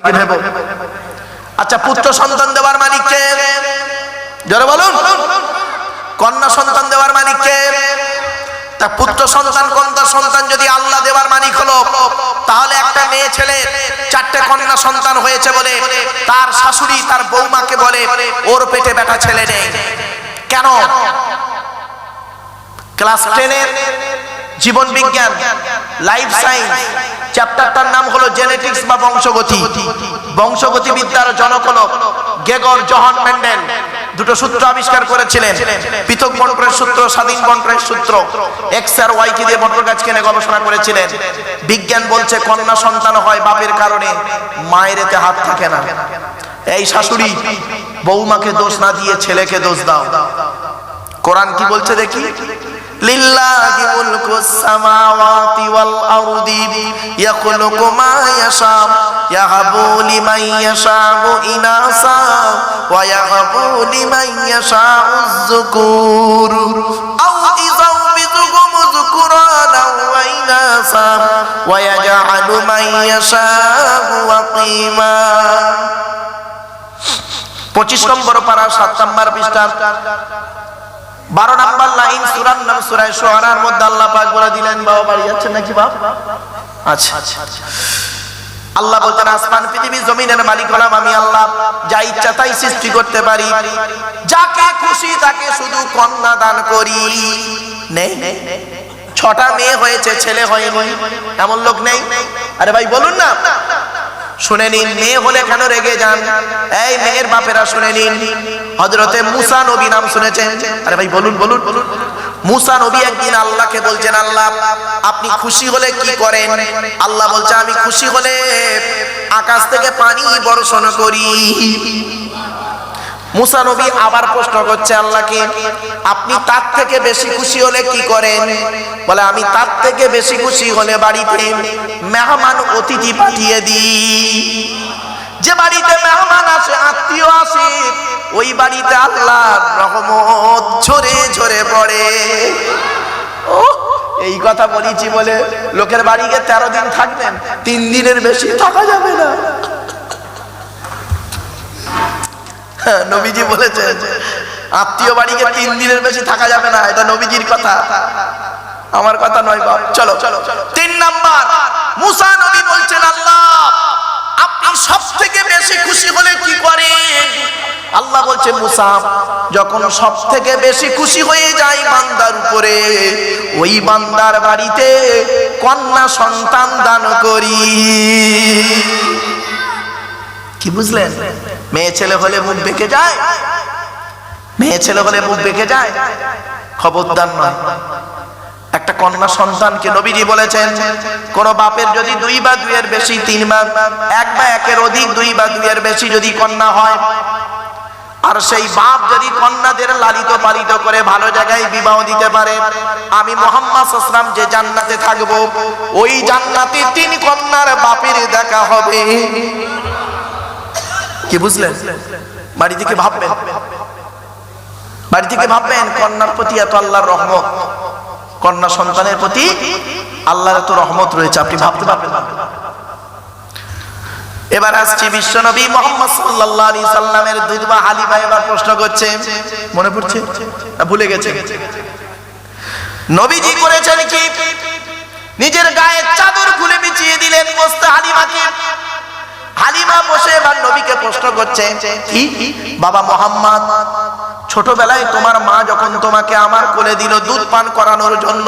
বাড়ি ভেবো। আচ্ছা, পুত্র সন্তান দেওয়ার মালিক কে? জোরে বলুন। কন্যা সন্তান দেওয়ার মালিক কে? তা পুত্র সন্তান কন্যা সন্তান যদি আল্লাহ দেওয়ার মালিক হলো, তাহলে একটা মেয়ে ছেলে 4টে কন্যা সন্তান হয়েছে বলে তার শাশুড়ি তার বৌমাকে বলে ওর পেটে বেটা ছেলে নেই কেন? ক্লাস 10 এর জীবন বিজ্ঞান লাইফ সায়েন্স চ্যাপ্টারটার নাম হলো জেনেটিক্স বা বংশগতি। বংশগতি বিদ্যার জনক হলো গেগর জোহান মেন্ডেল। দুটো সূত্র আবিষ্কার করেছিলেন, পৃথক বন্টনের সূত্র, স্বাধীন বন্টনের সূত্র। এক্স আর ওয়াই কে দিয়ে বন্টন গাছকে নিয়ে গবেষণা করেছিলেন। বিজ্ঞান বলছে কন্যা সন্তান হয় বাপের কারণে, মায়ের এতে হাত থাকে না। এই শাশুড়ি বৌমাকে দোষ না দিয়ে ছেলেকে দোষ দাও। কোরআন কি বলছে দেখি? লিল্লাহি মুলকুস সামাওয়াতি ওয়াল আরদি ইয়াখলুকু মা ইয়াশা ইয়াহাবু লিমান ইয়াশাউ ইনাসা ওয়া ইয়াহাবু লিমান ইয়াশাউ যুকুর আও ইযাওবিজুহুম যুকুরানা ওয়া ইনাসা ওয়া ইয়াজআলু মান ইয়াশাউ ওয়াকিমা। 25 নম্বর পারা 7 নম্বর পৃষ্ঠা 12 নম্বর লাইন সূরার নাম সূরা শুআরার মধ্যে আল্লাহ পাক বলে দিলেন, বাবা বাড়ি যাচ্ছেন নাকি বাপ? আচ্ছা, আল্লাহ বলতেন আসমান পৃথিবী জমিনের মালিক হলাম আমি আল্লাহ, যা ইচ্ছা তাই সৃষ্টি করতে পারি, যাকে খুশি তাকে শুধু কন্যা দান করি। নেই 6টা মেয়ে হয়েছে, ছেলে হয়নি, এমন লোক নেই? আরে ভাই বলুন না, শুনে নিন। মেয়ে হলে কেন রেগে যান? এই মেয়ের বাপেরা শুনে নিন। হযরতে মুসা নবী নাম শুনেছেন? আরে ভাই বলুন বলুন। মুসা নবী একদিন আল্লাহকে বলছেন, আল্লাহ আপনি খুশি হলে কি করেন? আল্লাহ বলছে আমি খুশি হলে আকাশ থেকে পানি বর্ষণ করি। মুসা নবী আবার প্রশ্ন করছে আল্লাহকে, আপনি তার থেকে বেশি খুশি হলে কি করেন? বলে আমি তার থেকে বেশি খুশি হলে বাড়িতে মেহমান অতিথি পাঠিয়ে দিই। যে বাড়িতে মেহমান আসে, আত্মীয় আসে, ওই বাড়িতে আল্লাহর রহমত ঝরে ঝরে পড়ে। এই কথা বলেছি বলে লোকের বাড়ি গিয়ে 13 দিন থাকবেন, 3 দিনের বেশি থাকা যাবে না। নবীজি বলেছেন আত্মীয় বাড়িতে 3 দিনের বেশি থাকা যাবে না, এটা নবীজির কথা, আমার কথা নয় বাপ। চলো 3 নাম্বার, মুসা নবী বলছেন আল্লাহ আপনি সবথেকে বেশি খুশি হলে কি করেন? আল্লাহ বলছে মুসা যখন সবথেকে বেশি খুশি হয়ে যায় বান্দার উপরে, ওই বান্দার বাড়িতে কন্যা সন্তান দান করি। কি বুঝলেন? মেয়ে ছেলে হলে মুখ বেঁকে যায়, মেয়ে ছেলে হলে মুখ বেঁকে যায়, খবরদার নয়। একটা কন্যা সন্তানকে নবীজি বলেছেন কোন বাপের যদি 2 বা 2 এর বেশি, 3 বা 1 বা 1 এর অধিক, 2 বা 2 এর বেশি যদি কন্যা হয়, আর সেই বাপ যদি কন্যাদের লালিত পালিত করে ভালো জায়গায় বিবাহ দিতে পারে, আমি মুহাম্মদ সাল্লাল্লাহু আলাইহি ওয়াসাল্লাম যে জান্নাতে থাকব, ওই জান্নাতে 3 কন্যার বাপের দেখা হবে। কি বুঝলেন? বাড়ি থেকে ভাববেন, বাড়ি থেকে ভাববেন কন্যার প্রতি এত আল্লাহর রহমত, কন্যা সন্তানের প্রতি আল্লাহর এত রহমত রয়েছে, আপনি ভাবতে পারবেন। এবার আসছি বিশ্বনবী মুহাম্মদ সাল্লাল্লাহু আলাইহি সাল্লামের দুধবা হালিমা এবার প্রশ্ন করছে, মনে পড়ছে না ভুলে গেছে? নবীজি করেছেন কি? নিজের গায়ে চাদর খুলে বিছিয়ে দিলেন বসতে হালিমাকে। হালিমা বসে এবার নবীকে প্রশ্ন করছে, কি বাবা মুহাম্মদ, ছোটবেলায় তোমার মা যখন তোমাকে আমার কোলে দিল দুধ পান করানোর জন্য,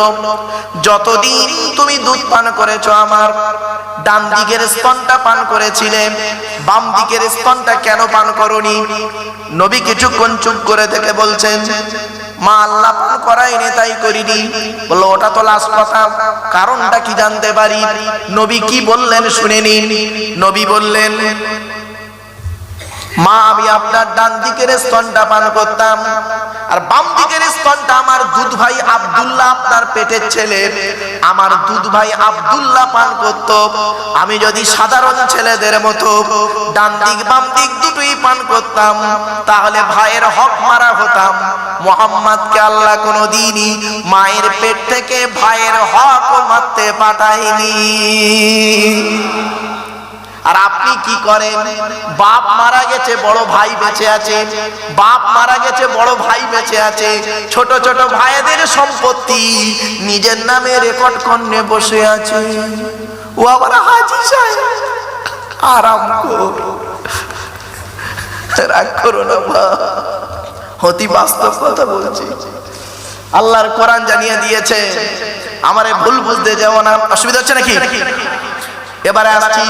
যতদিন তুমি দুধ পান করেছো আমার ডান দিকের স্তনটা পান করেছিলে, বাম দিকের স্তনটা কেন পান করনি? নবী কিছুক্ষণ চুপ করে থেকে বলছেন, মা আল্লাহ পান করায়নি তাই করিনি। বলল ওটা তো লাস্ট কথা, কারণটা কি জানতে পারি? নবী কি বললেন শুনে নিন। নবী বললেন, মা আমি আপনার ডান দিকের স্তনটা পান করতাম, আর বাম দিকের স্তনটা আমার দুধ ভাই আব্দুল্লাহ, আপনার পেটের ছেলে আমার দুধ ভাই আব্দুল্লাহ পান করত। আমি যদি সাধারণ ছেলেদের মতো ডান দিক বাম দিক দুটোই পান করতাম, তাহলে ভাইয়ের হক মারা হতাম। মুহাম্মদকে আল্লাহ কোনোদিনই মায়ের পেট থেকে ভাইয়ের হক মারতে পাঠায়নি। আর আপনি কি করেন? বাপ মারা গেছে, বড় ভাই বেঁচে আছে, বাপ মারা গেছে, বড় ভাই বেঁচে আছে, ছোট ছোট ভাইদের সম্পত্তি নিজের নামে রেকর্ড করে বসে আছে। ও আবার হাজি সাহেব, আরাম কর, রাগ করো না বাপ, অতি বাস্তব কথা বলছি। আল্লাহর কোরআন জানিয়ে দিয়েছে, আমারে ভুল বুঝতে যাও না। অসুবিধা হচ্ছে নাকি? এবারে আসছি,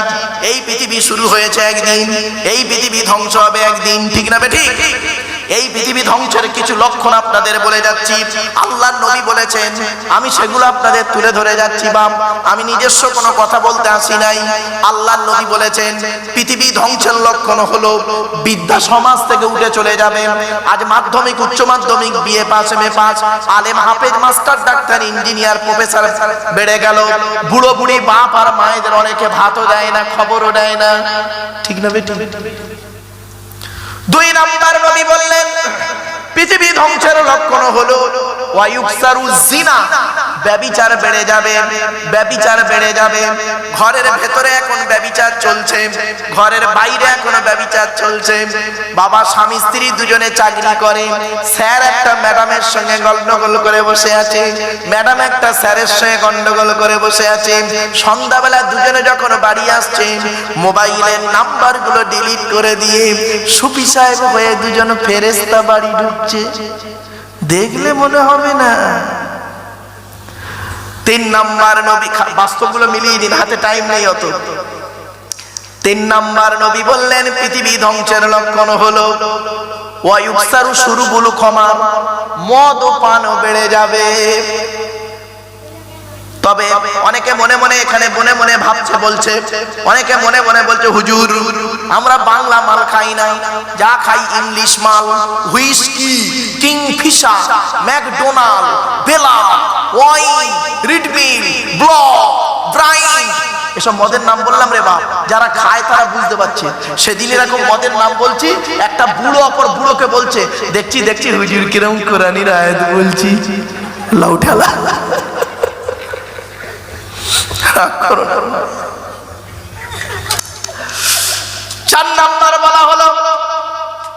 এই পৃথিবী শুরু হয়েছে একদিন, এই পৃথিবী ধ্বংস হবে একদিন, ঠিক না বেঠিক? এই পৃথিবী ধ্বংসের কিছু লক্ষণ আপনাদের বলে যাচ্ছি, আল্লাহর নবী বলেছেন, আমি সেগুলো আপনাদের তুলে ধরে যাচ্ছি। বাপ, আমি নিজস্ব কোনো কথা বলতে আসি নাই। আল্লাহর নবী বলেছেন পৃথিবী ধ্বংসের লক্ষণ হলো বিদ্যা সমাজ থেকে উঠে চলে যাবে। আজ মাধ্যমিক, উচ্চ মাধ্যমিক, বিএ পাস, এমএ পাস, আলেম, হাফেজ, মাস্টার, ডাক্তার, ইঞ্জিনিয়ার, প্রফেসর বেড়ে গেল। বুড়ো বুড়ি বাপ আর মায়েদের অনেকে ভাতও দেয় না, খবরও দেয় না, ঠিক না বেটি? দুই নাম্বার নবী বললেন পৃথিবী ধ্বংসের লক্ষণ হলো ওয়ায়ুকসারু জিনা, ব্যভিচার বেড়ে যাবে, ব্যভিচার বেড়ে যাবে। ঘরের ভেতরে এখন ব্যভিচার চলছে, ঘরের বাইরে এখন ব্যভিচার চলছে। বাবা স্বামী স্ত্রী দুজনে চাকরি করে, স্যার একটা ম্যাডামের সঙ্গে গন্ডগোল করে বসে আছে, ম্যাডাম একটা স্যারের সঙ্গে গন্ডগোল করে বসে আছে। সন্ধ্যাবেলা দুজনে যখন বাড়ি আসছে, মোবাইলের নাম্বারগুলো ডিলিট করে দিয়ে সুফি সাহেব হয়ে দুজন ফেরেশতা বাড়ি ঢুকছে, দেখলে মনে হবে না? তিন নাম্বার নবী, বাস্তবগুলো মিলিয়ে দিন, হাতে টাইম নেই অত। তিন নাম্বার নবী বললেন পৃথিবী ধ্বংসের লক্ষণ হলো ওয়ায়ুকসারু শুরুগুলো ক্ষমা, মদ ও পানও বেড়ে যাবে। তবে অনেকে মনে মনে এখানে মনে মনে ভাবছে, বলছে, অনেকে মনে মনে বলছে, হুজুর আমরা বাংলা মাল খাই না, যা খাই ইংলিশ মাল, হুইস্কি, কিংফিশার, ম্যাকডোনাল্ড, বেলা, ওয়াইন, রিডমিল, ব্লক, ব্রাইন, এসব মদের নাম বললাম রে বাপ। যারা খায় তারা বুঝতে পারছে। সেদিন এরকম মদের নাম বলছি, একটা বুড়ো অপর বুড়োকে বলছে, দেখছি দেখছি হুজুর কিরম কোরআনির আয়াত বলছি, লাউ ঠেলা। চার নাম্বার বলা হলো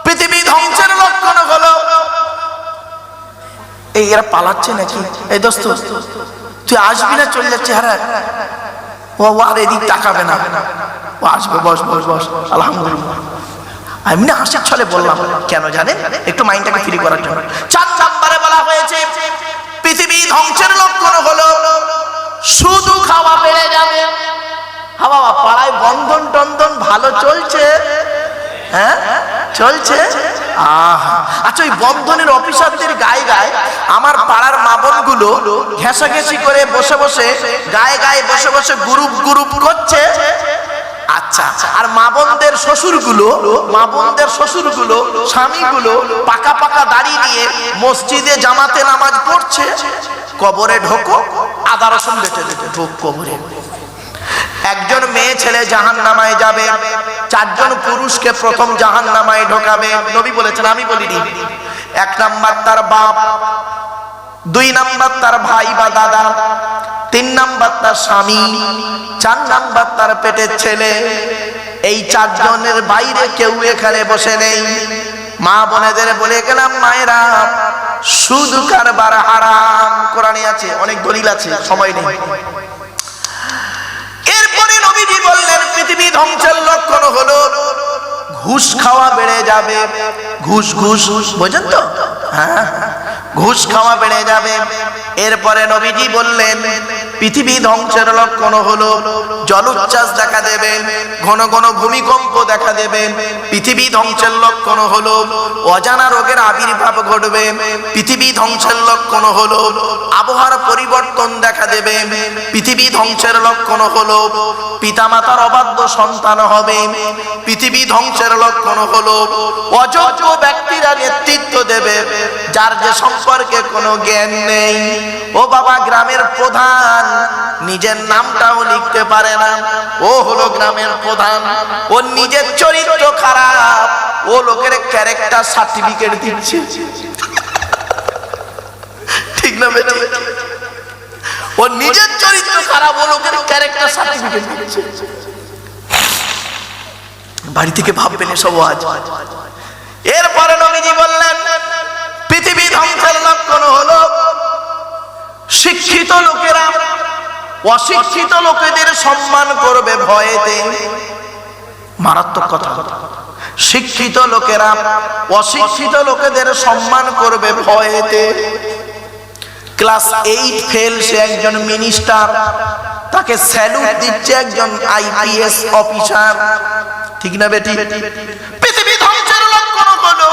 পৃথিবী ধ্বংসের লক্ষণ হলো, এই এরা পালাচ্ছে নাকি? এই দোস্ত তুই আসবি না চলে যাচ্ছে? হ্যাঁ, ও আর এদিক তাকাবে না, ও আসবে, বস বস বস। আলহামদুলিল্লাহ, আমি না হাসির ছলে বললাম, কেন জানেন? একটু মাইন্ডটাকে ফ্রি করার জন্য। চার নাম্বারে বলা হয়েছে পৃথিবী ধ্বংসের লক্ষণ হলো শুধু খাওয়া বেড়ে যাবে। হাওয়া পাড়ায় বন্ধন টন্ধন ভালো চলছে, হ্যাঁ চলছে। আচ্ছা, ওই বন্ধনের অফিসারদের গায়ে গায়ে আমার পাড়ার মা বোনগুলো ঘেঁষাঘেঁষি করে বসে বসে গায়ে গায়ে বসে বসে গ্রুপ গ্রুপ করছে। আচ্ছা, আর মা বোনদের শ্বশুরগুলো, মা বোনদের শ্বশুরগুলো, স্বামীগুলো পাকা পাকা দাড়ি নিয়ে মসজিদে জামাতে নামাজ পড়ছে। কবরে ঢোকো, আদা রসুন বেটে বেটে ঢোক কবরে। একজন মেয়ে ছেলে জাহান্নামায় যাবে, চারজন পুরুষকে প্রথম জাহান্নামায় ঢোকাবে। নবী বলেছেন, আমি বলিনি। এক নাম্বার তার বাপ, দুই নাম্বার তার ভাই বা দাদা, তিন নাম্বার তার স্বামী, চার নাম্বার তার পেটের ছেলে। এই চারজনের বাইরে কেউ এখানে বসে নেই। মা বোনেদের বলে গেলাম, মায়েরা সুদ কারবার হারাম, কোরআনে আছে, অনেক দলিল আছে, সময় নেই। এরপরে নবীজি বললেন পৃথিবী ধ্বংসের লক্ষণ হলো ঘুষ খাওয়া বেড়ে যাবে। ঘুষ ঘুষ বোঝেন তো? হ্যাঁ, ঘুষ খাওয়া বেড়ে যাবে। এরপরে নবীজি বললেন পৃথিবী ধ্বংসের লক্ষণ হলো জলোচ্ছ্বাস দেখা দেবে, ঘন ঘন ভূমিকম্প দেখা দেবে। পৃথিবী ধ্বংসের লক্ষণ হলো অজানা রোগের আবির্ভাব ঘটবে। পৃথিবী ধ্বংসের লক্ষণ হলো আবহাওয়ার পরিবর্তন দেখা দেবে। পৃথিবী ধ্বংসের লক্ষণ হলো পিতামাতার অবাধ্য সন্তান হবে। পৃথিবী ধ্বংসের লক্ষণ হলো অযোগ্য ব্যক্তিরা নেতৃত্ব দেবে, যার যে সম্পর্কে কোনো জ্ঞান নেই। ও বাবা, গ্রামের প্রধান নিজের নামটাও লিখতে পারে না, ও হলো গ্রামের প্রধান, ও নিজের চরিত্র খারাপ, ও লোকের ক্যারেক্টার সার্টিফিকেট দিচ্ছে, ঠিক না বেটা? ও নিজের চরিত্র খারাপ, ও লোকের ক্যারেক্টার সার্টিফিকেট দিচ্ছে। বাড়ি থেকে ভাববেন এসব আজ। এরপরে নবীজি বললেন পৃথিবী ধ্বংসের লক্ষণ হলো শিক্ষিত লোকেরা অশিক্ষিত লোকেদের সম্মান করবে ভয়েতে। মারাত্মক কথা। শিক্ষিত লোকেরা অশিক্ষিত লোকেদের সম্মান করবে ভয়েতে। ক্লাস 8 ফেল সে একজন মিনিস্টার, তাকে স্যালুট দিচ্ছে একজন আইপিএস অফিসার, ঠিক না বেটি? পৃথিবী ধ্বংসের লক্ষণ হলো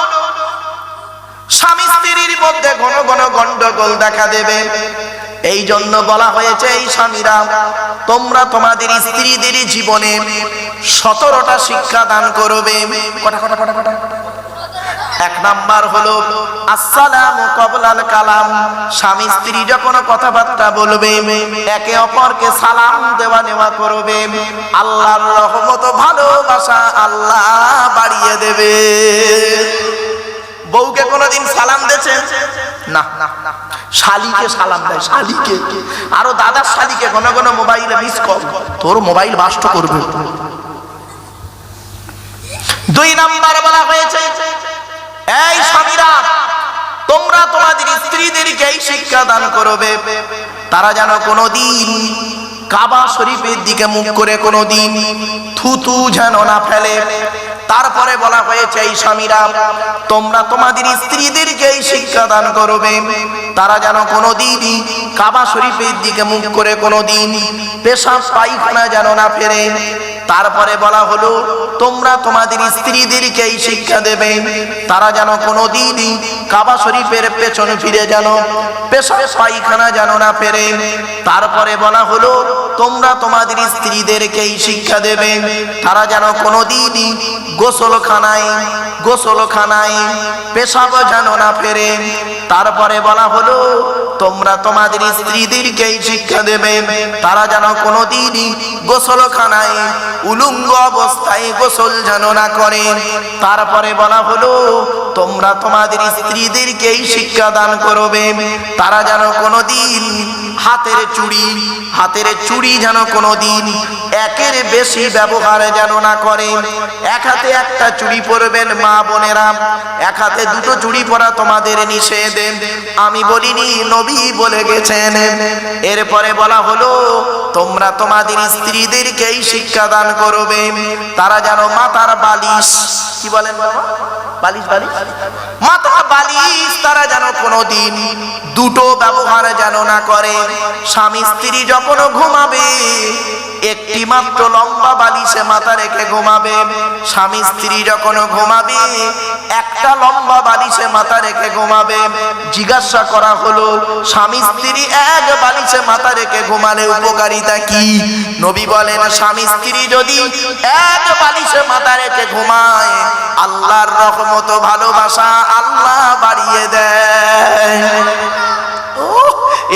স্বামী স্ত্রীর মধ্যে ঘন ঘন গন্ডগোল দেখা দেবে। এই জন্য বলা হয়েছে এই স্বামীরা তোমরা তোমাদের স্ত্রীদের জীবনে 17টা শিক্ষা দান করবে। এক নাম্বার হলো আসসালামু ক্বাবলাল কালাম। স্বামী স্ত্রী যখন কথাবার্তা বলবে একে অপরকে সালাম দেওয়া নেওয়া করবে। আল্লাহর রহমত ভালোবাসা আল্লাহ বাড়িয়ে দেবে। বউকে কোনোদিন সালাম দিয়েছে না? শালিকে সালাম দেয়, শালিকে। আরো দাদার শালিকে ঘন ঘন মোবাইলে মিস কল, তোর মোবাইল বাস্ট করবে। 2 নাম্বার বলা হয়েছে এই স্বামীরা তোমরা তোমাদের স্ত্রীদেরকে এই শিক্ষা দান করবে তারা যেন কোনোদিন কাবা শরীফের দিকে মুখ করে কোনোদিন থুতু যেন না ফেলে। তারপরে বলা হয়েছে এই স্বামীরা তোমরা তোমাদের স্ত্রীদেরকে এই শিক্ষা দান করবে তারা যেন কোনোদিন কাবা শরীফের দিকে মুখ করে কোনোদিন পেশাব পায়খানা যেন না ফেলে। তারপরে বলা হলো তোমরা তোমাদের স্ত্রীদেরকে এই শিক্ষা দেবে তারা যেন কোনোদিন কাবা শরীফের পেছন ফিরে যেন পেশাব পায়খানা যেন না ফেলে। তারপরে বলা হলো তোমরা তোমাদের স্ত্রীদেরকে এই শিক্ষা দেবে তারা যেন কোনোদিন গোসলখানায় পেশাব যেন না ফেরে। তারপরে বলা হলো তোমরা তোমাদের স্ত্রীদেরকে এই শিক্ষা দেবে তারা যেন কোনোদিন গোসলখানায় উলঙ্গ অবস্থায় গোসল যেন না করে। তারপরে বলা হলো তোমরা তোমাদের স্ত্রীদেরকে এই শিক্ষা দান করবে তারা যেন কোনোদিন হাতের চুড়ি যেন কোনোদিন একের বেশি ব্যবহার যেন না করে। এক হাতে একটা চুড়ি পরবেন মা বোনেরা, এক হাতে 2টো চুড়ি পরা তোমাদের নিষেধ, আমি বলিনি, নবী বলে গেছেন। এরপরে বলা হলো তোমরা তোমাদের স্ত্রীদেরকে এই শিক্ষা দান করবে তারা যেন মাথার বালিশ, কি বলেন বাবা, বালিশ মাথার বালিশ তারা যেন কোনোদিন 2টো ব্যবহার যেন না করে। স্বামী স্ত্রী যখন ঘুমাবে একটি মাত্র লম্বা বালিশে মাথা রেখে ঘুমাবে। স্বামী স্ত্রী যখন ঘুমাবে একটা লম্বা বালিশে মাথা রেখে ঘুমাবে। জিজ্ঞাসা করা হলো স্বামী স্ত্রী এক বালিশে মাথা রেখে ঘুমালে উপকারিতা কি? নবী বলেন স্বামী স্ত্রী যদি এক বালিশে মাথা রেখে ঘুমায় আল্লাহর রহমত ভালোবাসা আল্লাহ বাড়িয়ে দেয়।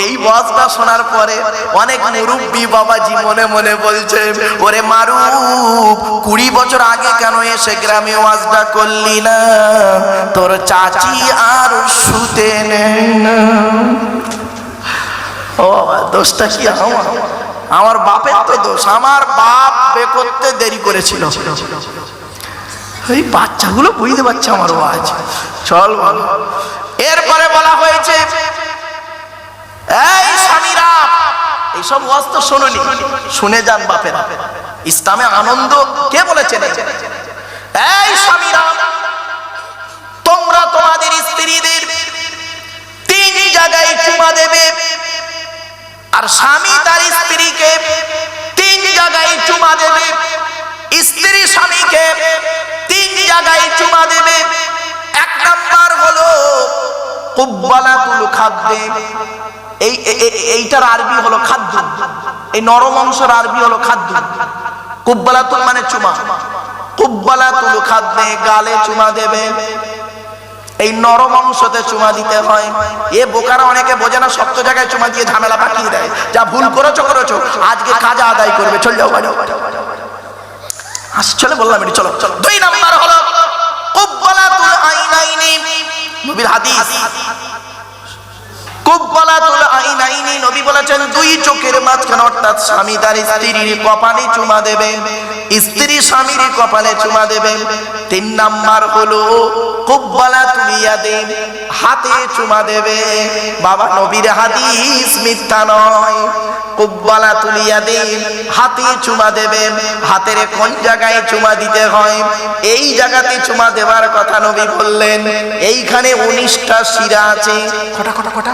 এই ওয়াজটা শোনার পরে অনেক মুরব্বি বাবাজি মনে মনে বলছে ওরে মারুফ 20 বছর আগে কেন এসে গ্রামে ওয়াজটা করলি না? তোর চাচি আর শুতে নেই না। ও দোষটা কি আমার বাপের তো দোষ, আমার বাপ বে করতে দেরি করেছিল। এই বাচ্চাগুলো বুঝতে পারছে আমার ওয়াজ। চল বল। এরপরে বলা হয়েছে এই স্বামীরা এইসব ওয়াজ তো শোনোনি, শুনে যান বাপেরা, ইসলামে আনন্দ কে বলেছেন? এই স্বামীরা তোমরা তোমাদের স্ত্রীদের 3 জায়গায় চুমা দেবে আর স্বামী তার স্ত্রীকে 3 জায়গায় চুমা দেবে। স্ত্রী স্বামীকে 3 জায়গায় চুমা দেবে। 1 নাম্বার হলো কুব্বালাতুল খাদ্দে, এইটার আরবি হলো খাদ্য, এই নরম অংশের আরবি হলো খাদ্য। কুব্বালাতুল মানে চুমা, কুব্বালাতুল খাদ্দে গালে চুমা দেবে, এই নরম অংশতে চুমা দিতে হয়। এ বোকারা অনেকে বোঝে না, শক্ত জায়গায় চুমা দিয়ে ঝামেলা পাকিয়ে দেয়। যা ভুল করেছো আজকে কাজা আদায় করবে, চল যাও বাড়ি। চলে বললাম এটি, চলো। 2 নাম্বার হলো কুব্বালাতুল আইনাইনি, নবীর হাদিস কুব্বালাতুল আইনাইনি, নবী বলেছেন দুই চোখের মাঝখানে, অর্থাৎ স্বামী তার স্ত্রীর কপালে চুমা দেবে, স্ত্রী স্বামীর কপালে চুমা দেবে। 3 নাম্বার হলো কুব্বালাতুল ইয়াদাইন, হাতে চুমা দেবে। বাবা, নবীর হাদিস মিথ্যা নয়। কুব্বালাতুল ইয়াদাইন, হাতে চুমা দেবে। হাতের কোন জায়গায় চুমা দিতে হয়? এই জায়গাতে চুমা দেওয়ার কথা নবী বললেন। এইখানে 19টা শিরা আছে। কটা কটা কটা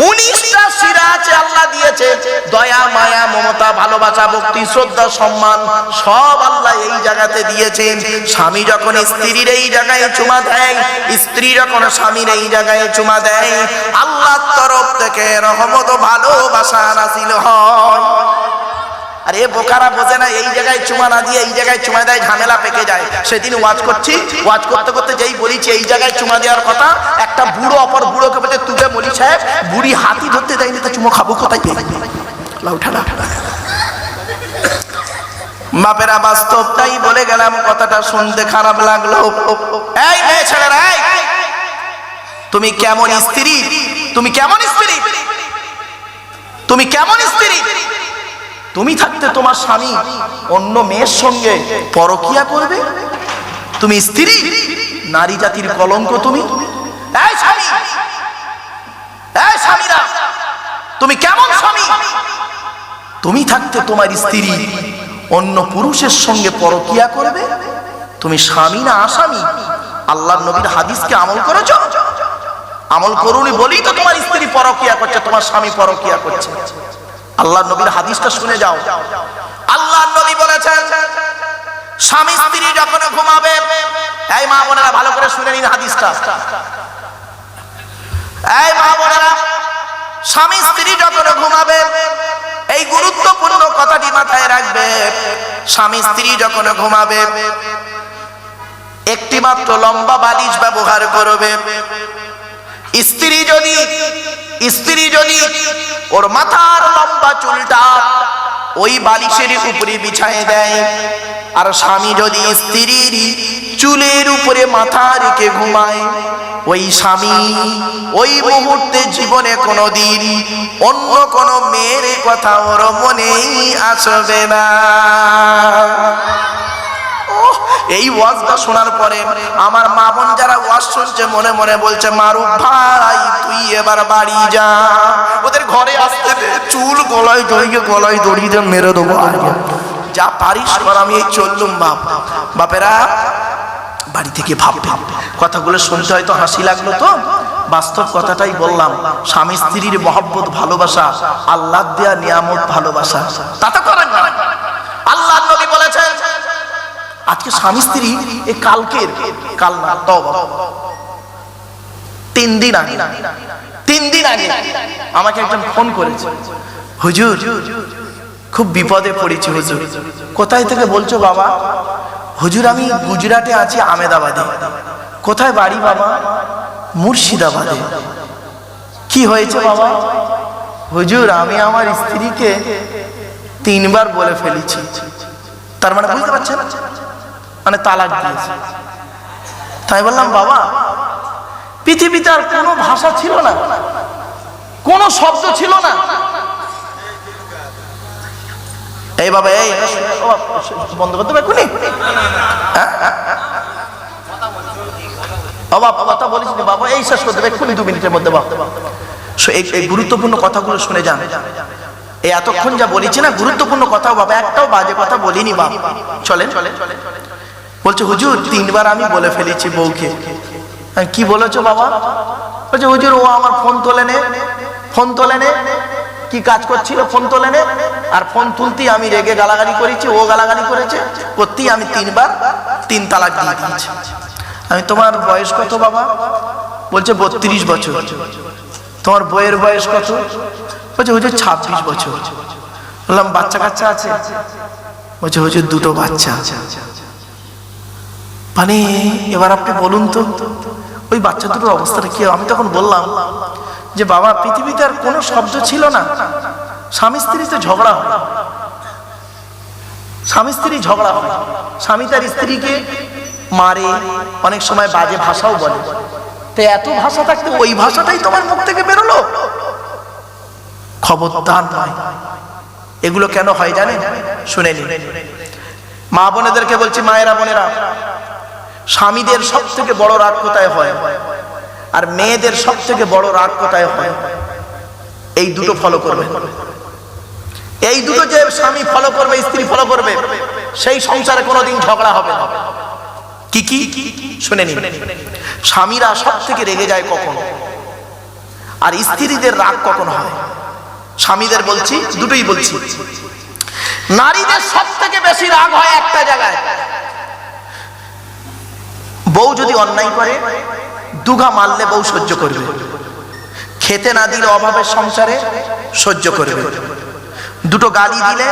19টা শিরা আছে আল্লাহ দিয়েছে। দয়া, মায়া, মমতা, ভালোবাসা, ভক্তি, শ্রদ্ধা, সম্মান সব আল্লাহ এই জায়গাতে দিয়েছেন। স্বামী যখন স্ত্রীর এই জায়গায় চুমা দেয়, স্ত্রী যখন স্বামীর এই জায়গায় চুমা দেয়, আল্লাহর তরফ থেকে রহমত ও ভালোবাসা নাযিল হয়। আরে বোকারা বোঝে না, এই জায়গায় চুমা না দিয়ে এই জায়গায় চুমা দেয়, ঝামেলা পেকে যায়। সেদিন ওয়াজ করছি, ওয়াজ করতে করতে যেই বলেছি এই জায়গায় চুমা দেওয়ার কথা, একটা বুড়ো অপর বুড়োকে বলছে, তুই মলি সাহেব, বুড়ি হাতি ধরতে দেয়নি, তো চুমো খাবো কোথায় পেয়ে? বাপেরা বাস্তবটাই বলে গেলাম, কথাটা শুনতে খারাপ লাগলো। এই মেয়ে ছেলেরা, তুমি কেমন স্ত্রী? তুমি কেমন স্ত্রী? তুমি কেমন স্ত্রী? তুমি থাকতে তোমার স্বামী অন্য মেয়ের সঙ্গে পরকিয়া করবে? তুমি স্ত্রী, নারী জাতির কলঙ্ক তুমি। এই স্বামী, এই স্বামীরা, তুমি কেমন স্বামী? তুমি থাকতে তোমার স্ত্রী অন্য পুরুষের সঙ্গে পরকিয়া করবে? তুমি স্বামী না আসামি? আল্লাহর নবীর হাদিসকে আমল করেছো? আমল করুনি বলেই তো তোমার স্ত্রী পরকিয়া করছে, তোমার স্বামী পরকিয়া করছে। আল্লাহর নবীর হাদিসটা শুনে যাও। আল্লাহর নবী বলেছেন, স্বামী স্ত্রী যখন ঘুমাবে, এই মা বোনেরা ভালো করে শুনে নিন হাদিসটা। এই মা বোনেরা, স্বামী স্ত্রী যখন ঘুমাবে, এই গুরুত্বপূর্ণ কথাটি মাথায় রাখবে। স্বামী স্ত্রী যখন ঘুমাবে, একটি মাত্র লম্বা বালিশ ব্যবহার করবে। স্ত্রী যদি ওর মাথার লম্বা চুলটা ওই বালিশের উপরে বিছায় দেয়, আর স্বামী যদি স্ত্রীর চুলের উপরে মাথা রেখে ঘুমায়, ওই স্বামী ওই মুহূর্তে জীবনে কোনোদিন অন্য কোনো মেয়ের কথা ওর মনেই আসবে না। এই ওয়াজটা শোনার পরে আমার মা বোন যারা ওয়াজ শুনছে মনে মনে বলছে, মারুফ ভাই তুই এবার বাড়ি যা, ওদের ঘরে আসতে চুল গলায় দড়িয়ে মেরে দেবো, যা পারিস কর, আমি এই চললুম। বাপেরা বাড়ি থেকে ভাববে। কথাগুলো শুনতে হয়তো হাসি লাগলো, তো বাস্তব কথাটাই বললাম। স্বামী স্ত্রীর মহব্বত, ভালোবাসা আল্লাহ দেয়া নিয়ামত, ভালোবাসা তাতে করেন না। আল্লাহ নবী বলেছেন, আজকে স্বামী স্ত্রী এই কাল না, তওবা 3 দিন আগে আমাকে একজন ফোন করেছে, হুজুর খুব বিপদে পড়েছি হুজুর। কোথায় থেকে বলছো বাবা? হুজুর আমি গুজরাটে আছি, আহমেদাবাদে। কোথায় বাড়ি বাবা? মুর্শিদাবাদে। কি হয়েছে বাবা? হুজুর আমি আমার স্ত্রীকে 3 বার বলে ফেলেছি। তার মানে বুঝতে পারছেন, মানে তালাক দিয়েছে। তাই বললাম, বাবা পৃথিবীতে আর কোনো ভাষা ছিল না, কোনো শব্দ ছিল না। এই বাবা, এই বন্ধ করতে পারবো নি? কথা বলিস বাবা, এই শেষ করতে এক্ষুনি 2 মিনিটের মধ্যে। বাবা এই গুরুত্বপূর্ণ কথাগুলো শুনে যান। এই এতক্ষণ যা বলেছি না গুরুত্বপূর্ণ কথা বাবা, একটাও বাজে কথা বলিনি বাবা। চলেন। বলছে হুজুর 3 বার আমি বলে ফেলেছি বউকে। কি বলেছো বাবা? বলছে হুজুর ও আমার ফোন তোলে নে। কি কাজ করছিল? ফোন তোলে নে। আর ফোন তুলতেই আমি রেগে গালাগালি করেছি, ও গালাগালি করেছে, করতেই আমি 3 বার 3 তালাক দিয়ে দিয়েছি। আমি, তোমার বয়স কত বাবা? বলছে 32 বছর। তোমার বইয়ের বয়স কত? বলছে হুজুর 26 বছর। বললাম বাচ্চা কাচ্চা আছে? বলছে হুজুর 2টো বাচ্চা। মানে এবার আপনি বলুন তো ওই বাচ্চা দুটোর অবস্থাটা কি? আমি তখন বললাম যে বাবা পৃথিবীতে আর কোনো শব্দ ছিল না, স্বামী স্ত্রীতে ঝগড়া হয়, স্বামী স্ত্রী ঝগড়া হয়, স্বামী তার স্ত্রীকে মারে, অনেক সময় বাজে ভাষাও বলে। তো এত ভাষা থাকতে ওই ভাষাটাই তোমার মুখ থেকে বেরোলো? খবরদার নয়। এগুলো কেন হয় জানেন? শুনে নিন। মা বোনেদেরকে বলছি, মায়েরা বোনেরা, স্বামীদের সব থেকে বড় রাগ কোথায় হয় আর মেয়েদের সব থেকে বড় রাগ কোথায় হয়? এই দুটো ফলো করবে। এই দুটো যে স্বামী ফলো করবে, স্ত্রী ফলো করবে, সেই সংসারে কোনোদিন ঝগড়া হবে না। কি কি শুনে নিন। স্বামীরা সব থেকে রেগে যায় কখন, আর স্ত্রীদের রাগ কখন হয়? স্বামীদের বলছি, দুটোই বলছি। নারীদের সব থেকে বেশি রাগ হয় একটা জায়গায়। বউ যদি অন্যায় করে, দুঘা মারলে বউ সহ্য করবে, খেতে না দিলে অভাবের সংসারে সহ্য করবে, দুটো গালি দিলে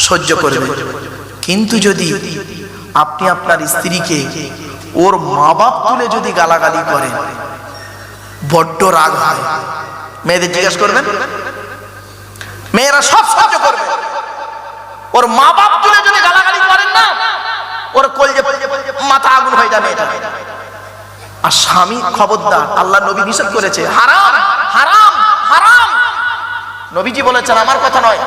সহ্য করবে। কিন্তু যদি আপনি আপনার স্ত্রীকে ওর মা বাপ তুলে যদি গালাগালি করেন, বড্ড রাগ হয়। মেয়েদের জিজ্ঞেস করবেন, মেয়েরা সব সহ্য করবে। ওর মা বাপ তুলে যদি গালাগালি করেন না, ওর কলজে মাথা আগুন হয়ে যাবে এটা। আর স্বামী খবরদার, আল্লাহ নবী নিষেধ করেছে, হারাম হারাম হারাম। নবীজি বলেছেন, আমার কথা নয়।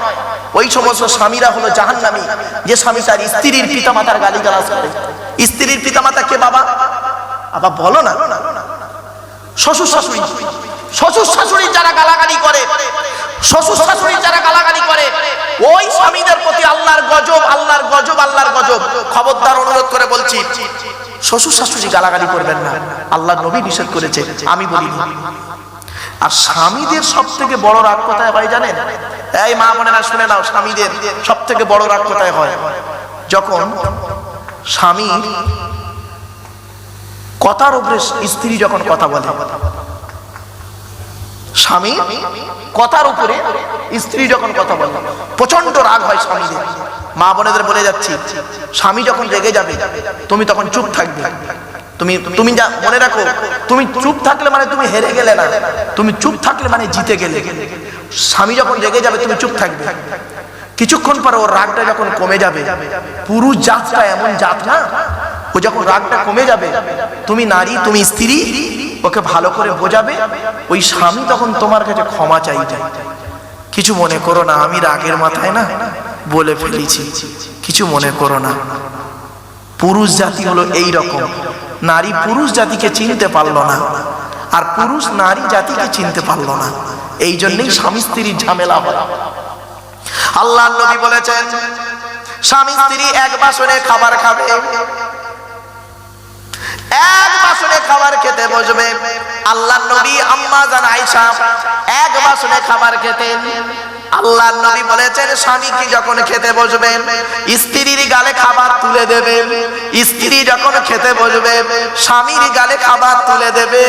ওই সমস্ত স্বামীরা হলো জাহান্নামী যে স্বামী তার স্ত্রীর পিতামাতার গালিগালাজ করে। স্ত্রীর পিতামাতা কে বাবা? আবার বলো না, শ্বশুর শাশুড়ি। শ্বশুর শাশুড়ি যারা গালাগালি করে, শ্বশুর শাশুড়ি যারা গালাগালি করে, ওই স্বামীদের প্রতি আল্লাহর গজব, আল্লাহর গজব, আল্লাহর গজব। খবরদার, অনুরোধ করে বলছি, শ্বশুর শাশুড়ি গালাগালি করবেন না। আল্লাহ নবী নিষেধ করেছে, আমি বলিনি। আর স্বামীদের সব থেকে বড় রাগ কোথায় হয় জানেন? এই মা বোনেরা শুনে নাও, স্বামীদের সব থেকে বড় রাগ কোথায় হয়? যখন স্বামী কথার উপরে স্ত্রী যখন কথা বলে, স্বামী কথার উপরে স্ত্রী যখন কথা বলে, প্রচন্ড রাগ হয় স্বামীদের। মা বোনেদের বলে যাচ্ছি, স্বামী যখন রেগে যাবে, তুমি তখন চুপ থাকবে। তুমি যা মনে রাখো, তুমি চুপ থাকলে মানে তুমি হেরে গেলে না, তুমি চুপ থাকলে মানে জিতে গেলে। স্বামী যখন রেগে যাবে, তুমি চুপ থাকবে। কিছুক্ষণ পর ওর রাগটা যখন কমে যাবে, পুরুষ জাতটা এমন জাত না, ও যখন রাগটা কমে যাবে, তুমি নারী, তুমি স্ত্রী, ওকে ভালো করে বোঝাবে। ওই স্বামী তখন তোমার কাছে ক্ষমা চাইবে, কিছু মনে করো না, আমি রাগের মাথায় না বলে ফেলেছি, কিছু মনে করো না। পুরুষ জাতি হলো এই রকম। নারী পুরুষ জাতিকে চিনতে পারলো না, আর পুরুষ নারী জাতিকে চিনতে পারলো না। এই জন্যই স্বামী স্ত্রীর ঝামেলা হয়। আল্লাহ নবী বলেছেন, স্বামী স্ত্রী এক বাসনে খাবার খাবে, এক বাসনে খাবার খেতে বসবে। আল্লাহ নবী আম্মা জান আয়েশা এক বাসনে খাবার খেতেন। আল্লাহ নবী বলেছেন, স্বামী কি যখন খেতে বসবেন, স্ত্রীর গালে খাবার তুলে দেবেন। স্ত্রী যখন খেতে বসবে, স্বামীর গালে খাবার তুলে দেবে।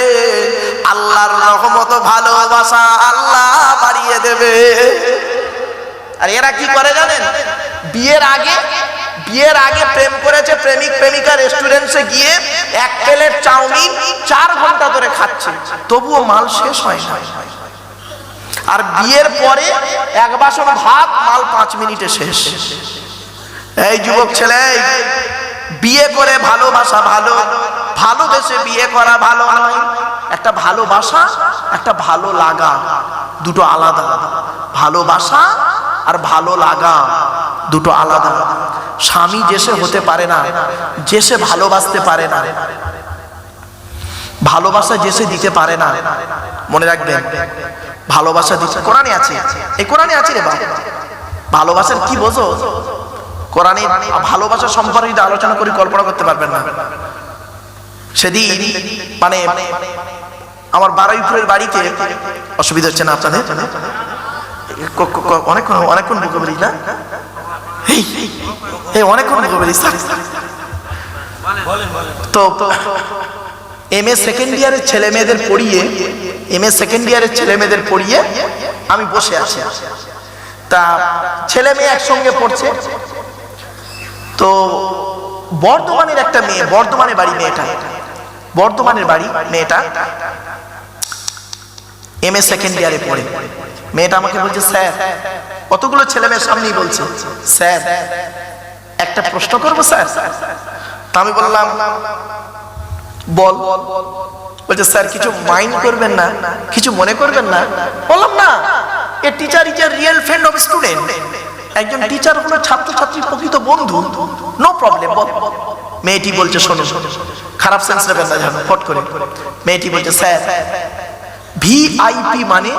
আল্লাহর রহমত, ভালোবাসা আল্লাহ বাড়িয়ে দেবে। আর এরা কি করে জানেন? বিয়ের আগে প্রেম করেছে, প্রেমিক প্রেমিকা রেস্টুরেন্টে গিয়ে এক প্লেট চাউমিন 4 ঘন্টা ধরে খাচ্ছে, তবুও মাল শেষ হয় না। আর বিয়ের পরে এক বাসন ভাত, মাল 5 মিনিটে শেষ। এই যুবক ছেলে, বিয়ে করে ভালোবাসা ভালো, ভালোবেসে বিয়ে করা ভালো নয়। একটা ভালোবাসা, একটা ভালো লাগা, দুটো আলাদা। ভালোবাসা আর ভালো লাগা দুটো আলাদা। স্বামী যেসে হতে পারে না, যেসে ভালোবাসতে পারে না, ভালোবাসা যেসে দিতে পারে না, মনে রাখবেন, ভালোবাসা দিতে কোরআনে আছে। এই কোরআনে আছে রে বাবা। ভালোবাসার কি বোঝো? কোরআনে ভালোবাসা সম্পর্কে আলোচনা করি, কল্পনা করতে পারবেন না। সেদিন মানে আমার বারুইপুরের বাড়িতে, অসুবিধা হচ্ছে না আপনাদের? অনেকক্ষণ বুকে বলি না, অনেকক্ষণ বুকে বলি। তো এমএ সেকেন্ড ইয়ারের ছেলে মেয়েদের পড়িয়ে আমি বসে আছি। তা ছেলে মেয়ে একসঙ্গে পড়ছে। তো বর্ধমানের একটা মেয়ে, বর্ধমানের বাড়ি মেয়েটা এমএ সেকেন্ড ইয়ারে পড়ে। মেয়েটা আমাকে বলছে, স্যার, কতগুলো ছেলে মেয়ের সামনেই বলছে, স্যার একটা প্রশ্ন করবো স্যার? তা আমি বললাম, বল। বলছে স্যার কিছু মাইন্ড করবেন না, কিছু মনে করবেন না। বললাম না, a teacher is a real friend of student. একজন টিচার হলো ছাত্রছাত্রীর প্রকৃত বন্ধু, নো প্রবলেম। মেয়েটি বলছে শোনো, খারাপ সেন্স নেবেন না জানো, ফট করে। মেয়েটি বলছে স্যার ভিআইপি মানে?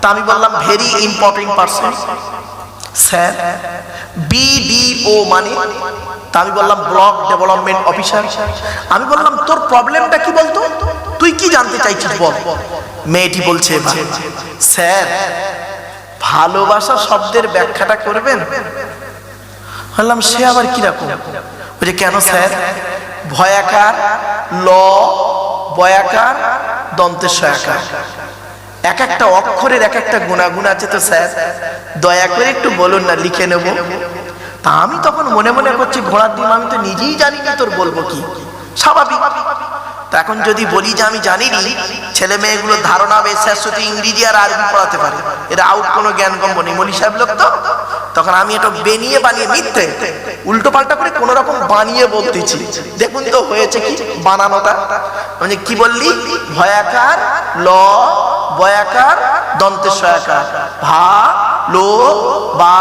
তা আমি বললাম very important person. Sir BDO মানে? তা আমি বললাম ব্লক ডেভেলপমেন্ট অফিসার। আমি বললাম তোর প্রবলেমটা কি বলতো, তুই কি জানতে চাইছিস বল। মেয়েটি বলছে স্যার ভালোবাসা শব্দের ব্যাখ্যাটা করবেন। বললাম সে আবার কিরকম? বলছে কেন স্যার? ভয়াকার ল, বয়াকার দন্তের সয়াকার, এক একটা অক্ষরের এক একটা গুণাগুণ আছে তো স্যার, দয়া করে একটু বলুন না, লিখে নেব। তা আমি তখন মনে মনে করছি ঘোড়ার ডিম, আমি তো নিজেই জানি না তোর বলবো কি, স্বাভাবিক। তা এখন যদি বলি যে আমি জানিনি, ছেলে মেয়েগুলো ধারণা হবে স্যার শুধু ইংরেজি আর আরবি পড়াতে পারে, এটা আউট কোনো জ্ঞান কম নেই, মলি সাহেব লোক তো। তখন আমি এটা বেনিয়ে বানিয়ে মিথ্যে উল্টো পাল্টা করে কোন রকম বানিয়ে বলতেছি। দেখুন তো হয়েছে কি বানানোটা। মানে কি বললি? ভয়াকার ল, বয়াকার দন্তের সয়াকার, ভা লো বা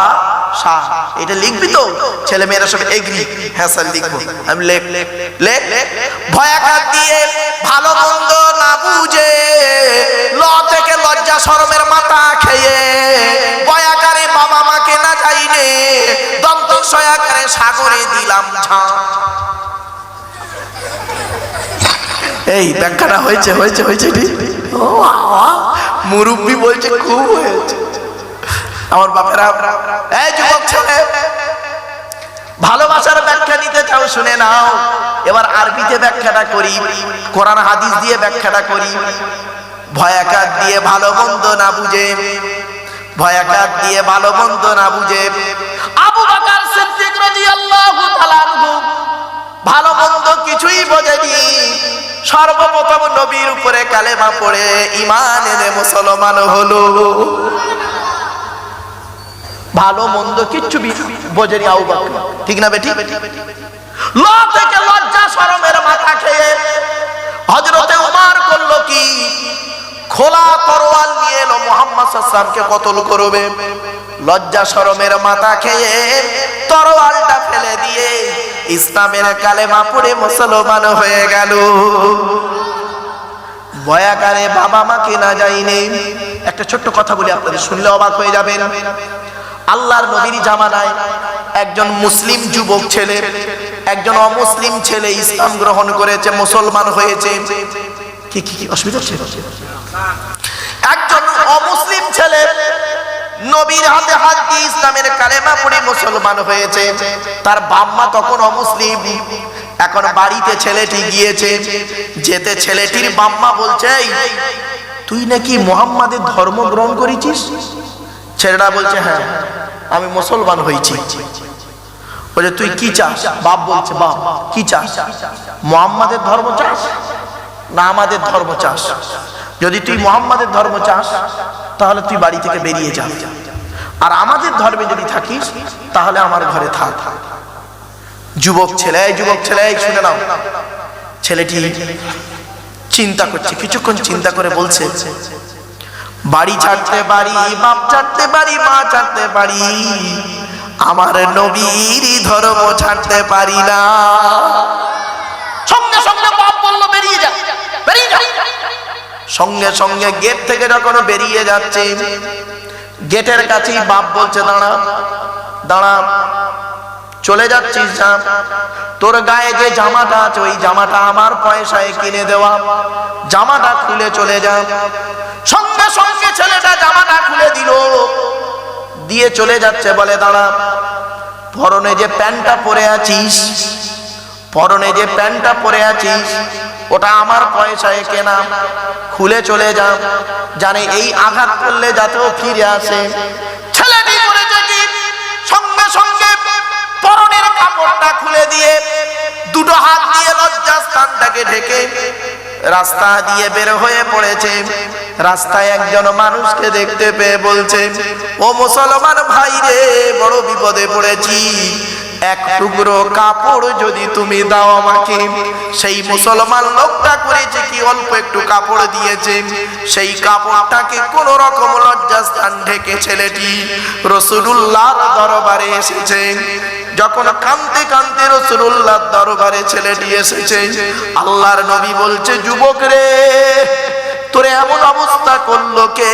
সা। এটা লিখবি তো? ছেলে মেয়েরা সব এগ্রি, হ্যাঁ স্যার লিখবো। আমি লেখ লেখ লেখ লেখ। ভয়াকার দিয়ে ভালো মন্দ না বুঝে, ল থেকে লজ্জা শরমের মাথা খেয়ে, বয়াকারে বাবা মাকে না যাইনে, দন্ত সয়াকারে সাগরে দিলাম ঝাঁ। এই ব্যাখ্যাটা হয়েছে হয়েছে হয়েছে মুরব্বি বলছে খুব হয়েছে। আমার বাপেরা, এই যুবক ছেলে, ভালোবাসার ব্যাখ্যা নিতে চাও শুনে নাও। এবার আরবিতে ব্যাখ্যাটা করি, কোরআন হাদিস দিয়ে ব্যাখ্যাটা করি। ভয়াকার দিয়ে ভালো মন্দ না বুঝে, ভয়াকার দিয়ে ভালো মন্দ না বুঝে আবু বকর সিদ্দিক রাদিয়াল্লাহু তাআলা আনহু ভালো মন্দ কিছুই বোঝেনি। সর্বপ্রথম নবীর উপরে কালেমা পড়ে ঈমান এনে মুসলমান হলো। ভালো মন্দ কিচ্ছু বোঝেনি আবু বকর, ঠিক না বেটি? ল থেকে লজ্জা শরমের মাথা খেয়ে হযরতে ওমর করলো কি, খোলা তরোয়াল নিয়ে এলো, মুহাম্মদ সাল্লাল্লাহু আলাইহি ওয়াসাল্লামকে কতল করবে। লজ্জা শরমের মাথা খেয়ে তরোয়ালটা ফেলে দিয়ে ইসলামের কালেমা পড়ে মুসলমান হয়ে গেল। ভয়াকারে বাবা মাকে না যায়নি। একটা ছোট্ট কথা বলি, আপনাদের শুনলে অবাক হয়ে যাবেন। আল্লাহর নবীর জামানায় একজন মুসলিম যুবক ছেলে, একজন অমুসলিম ছেলে ইসলাম গ্রহণ করেছে, মুসলমান হয়েছে। কি কি কি অসুবিধা হচ্ছে? একজন অমুসলিম ছেলে নবীর হাতে হাত দিয়ে ইসলামের কালেমা পড়ে মুসলমান হয়েছে। তার বাম্মা তখন অমুসলিম। এখন বাড়িতে ছেলেটি গিয়েছে, যেতে ছেলেটির বাম্মা বলছে তুই নাকি মুহাম্মাদের ধর্ম গ্রহণ করেছিস? ছেলেটা বলছে হ্যাঁ আমি মুসলমান হয়েছি। বলে তুই কি চাস? বাপ বলছে বাপ কি চাস? মুহাম্মাদের ধর্ম চাস না আমাদের ধর্ম চাস? যদি তুই মুহাম্মাদের ধর্ম চাস তাহলে তুই বাড়ি থেকে বেরিয়ে যা, আর আমাদের ধর্মে যদি থাকিস তাহলে আমার ঘরে থাক। যুবক ছেলে, যুবক ছেলে শুনে নাও। ছেলেটি চিন্তা করছে, কিছুক্ষণ চিন্তা করে বলছে বাড়ি ছাড়তে পারি, বাপ ছাড়তে পারি, মা ছাড়তে পারি, আমার নবীর ধর্ম ছাড়তে পারি না। সঙ্গে সঙ্গে বাপ বলল বেরিয়ে যা, বেরিয়ে যা। সঙ্গে সঙ্গে গেট থেকে যখন বেরিয়ে যাচ্ছে, গেটের কাছেই বাপ বলছে দাঁড়া দাঁড়া, চলে যাচ্ছিস যা, তোর গায়ে যে জামাটা আছে ওই জামাটা আমার পয়সায় কিনে দেওয়া, জামাটা খুলে চলে যা। সঙ্গে সঙ্গে ছেলেটা জামাটা খুলে দিল, দিয়ে চলে যাচ্ছে। বলে দাঁড়া, পরনে যে প্যান্টটা পরে আছিস, পরনে যে প্যান্টটা পরে আছিস ওটা আমার পয়সায় কেনা, খুলে চলে যা, জানে এই আঘাত করলে যাতেও ফিরে আসে। ছেলেটি করেছে কি, সঙ্গে সঙ্গে পরনের কাপড়টা খুলে দিয়ে দুটো হাত দিয়ে লজ্জাস্থানটাকে ঢেকে রাস্তা দিয়ে বের হয়ে পড়েছে। রাস্তায় একজন মানুষকে দেখতে পেয়ে বলছে ও মুসলমান ভাই রে, বড় বিপদে পড়েছি, এক টুকরো কাপড় যদি তুমি দাও আমাকে। সেই মুসলমান লোকটা করেছে কি, অল্প একটু কাপড় দিয়েছে, সেই কাপড়টাকে কোন রকম লজ্জাস্থান ঢেকে ছেলেটি রাসূলুল্লাহর দরবারে এসেছে। যখন কাঁদতে কাঁদতে রাসূলুল্লাহর দরবারে ছেলেটি এসেছে, আল্লাহর নবী বলছে, যুবক রে, তোর এমন অবস্থা করলো কে?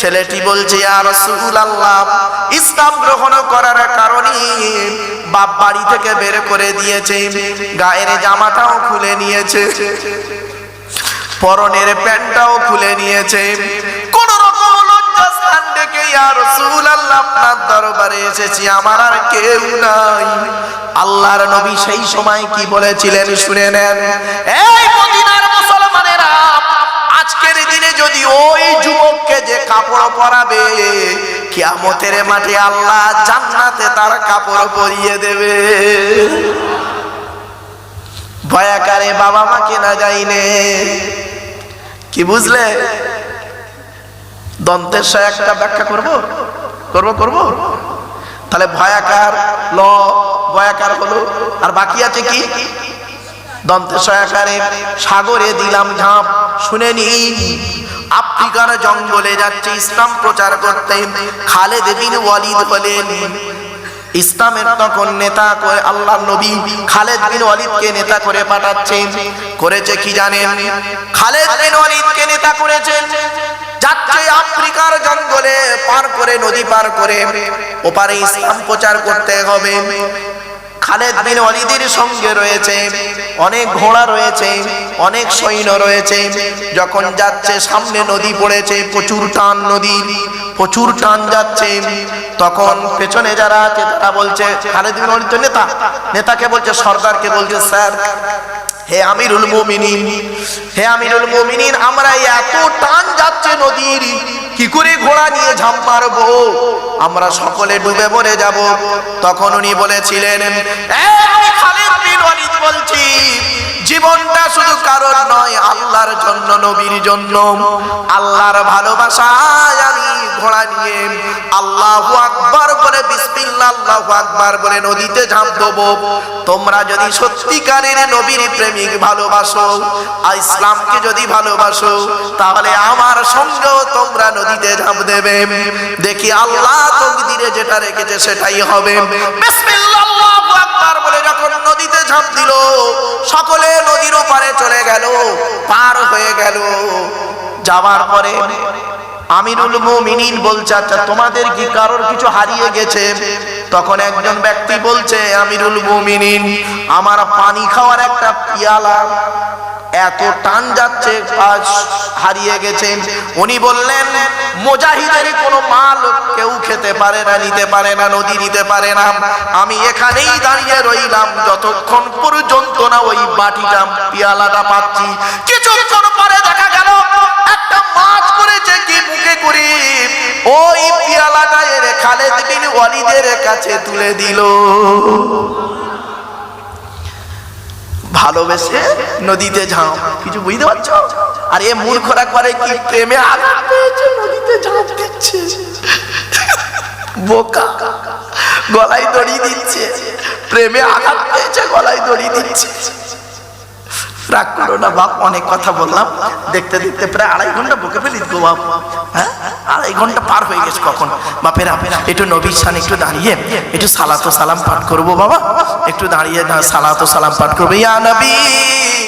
ছেলেটি বলছে, ইয়া রাসূলুল্লাহ, ইসলাম গ্রহণ করার কারণে বাপ বাড়ি থেকে বের করে দিয়েছে, গায়ের জামাটাও খুলে নিয়েছে, পরনের প্যান্টটাও খুলে নিয়েছে, কোন রকম লজ্জাস্থান ডেকে ইয়া রাসূলুল্লাহ আপনার দরবারে এসেছি, আমার আর কেউ নাই। আল্লাহর নবী সেই সময় কি বলেছিলেন শুনে নেন। এই মদিনার মুসলমানেরা, আজকের দিনে যদি ওই যুবককে যে কাপড় পরাবে, কিয়ামতের মাঠে আল্লাহ জান্নাতে তার কাপড় পরিয়ে দেবে। ভয়াকারে বাবা মা কেনা যায়নি, কি বুঝলে? দন্তের সাথে একটা ব্যাখ্যা করব। তাহলে ভয়াকার ল ভয়াকার হলো, আর বাকি আছে কি? দন্তের সয়াকারে সাগরে দিলাম ঝাঁপ। শুনে নিন, আফ্রিকার জঙ্গলে যাচ্ছে ইসলাম প্রচার করতে। খালেদ বিন ওয়ালিদ বলেন ইসলামের তখন নেতা করে আল্লাহর নবী খালেদ বিন ওয়ালিদকে নেতা করে পাঠাচ্ছেন। করেছে কি জানেন? খালেদ বিন ওয়ালিদকে নেতা করেছেন, যাচ্ছে আফ্রিকার জঙ্গলে পার করে, নদী পার করে ওপারে ইসলাম প্রচার করতে হবে। খালেদ বিন ওয়ালিদের সঙ্গে রয়েছে অনেক ঘোড়া, রয়েছে অনেক সৈন্য রয়েছে। যখন যাচ্ছে সামনে নদী পড়েছে, প্রচুর টান, নদী প্রচুর টান যাচ্ছে। তখন পেছনে যারা আছে তারা বলছে, খালেদ বিন ওয়ালিদ তো নেতাকে বলছে, সর্দারকে বলছে, স্যার, হে আমিরুল মুমিনিন, হে আমিরুল মুমিনিন, আমরা এত টান যাচ্ছে নদীর, কি করে ঘোড়া নিয়ে ঝাঁপ মারবো? আমরা সকলে ডুবে মরে যাব। তখন উনি বলেছিলেন, আমি খালিদ বিন ওয়ালিদ বলছি, জীবনটা শুধু কারণ নয়, আল্লাহর জন্য, নবীর জন্য, আল্লাহর ভালোবাসায় আমি ঘোড়া নিয়ে আল্লাহু আকবার বলে, বিসমিল্লাহ আল্লাহু আকবার বলে নদীতে ঝাঁপ দেবো। তোমরা যদি সত্যিকারের নবীর প্রেমিক ভালোবাসো, আর ইসলামকে যদি ভালোবাসো, তাহলে আমার সঙ্গেও তোমরা নদীতে ঝাঁপ দেবে। দেখি আল্লাহ তকদিরে যেটা রেখেছে সেটাই হবে। বিসমিল্লাহ আল্লাহু আকবার বলে যখন নদীতে ঝাঁপ দিল, সকলে নদীর ওপারে চলে গেল, পার হয়ে গেল। যাবার পরে আমিরুল মুমিনিন বলছে, আচ্ছা তোমাদের কি কারোর কিছু হারিয়ে গেছে? তখন একজন ব্যক্তি বলছে, আমিরুল মুমিনিন, আমার পানি খাওয়ার একটা পিয়ালা এত টান যাচ্ছে হারিয়ে গেছে। উনি বললেন, মুজাহিদের কোনো মাল কেউ খেতে পারে না, নিতে পারে না, নদী নিতে পারে না। আমি এখানেই দাঁড়িয়ে রইলাম যতক্ষণ পর্যন্ত না ওই বাটিটা, পিয়ালাটা পাচ্ছি। কিছুক্ষণ পরে দেখা গেল একটা মাছ করেছে কি মুখে করে, ওই পিয়ালাটা এনে খালেদ বিন ওয়ালিদের কাছে তুলে দিল। ভালোবেসে নদীতে ঝাঁপ, কিছু বুঝতে পারছো? আর এ মূর্খরা করে কি, প্রেমে আঘাত পেয়েছে নদীতে ঝাঁপ দিচ্ছে, বোকা, গলায় দড়ি দিচ্ছে, প্রেমে আঘাত পেয়েছে গলায় দড়ি দিচ্ছে। রাগ করো না বাপ, অনেক কথা বললাম, দেখতে দেখতে প্রায় 2.5 ঘন্টা বকে ফেলি গো বাপ। হ্যাঁ, 2.5 ঘন্টা পার হয়ে গেছে কখন। বাপেরা একটু নবীর সামনে একটু দাঁড়িয়ে একটু সালাত ও সালাম পাঠ করবো বাবা, একটু দাঁড়িয়ে সালাত ও সালাম পাঠ করবো। ইয়া নবী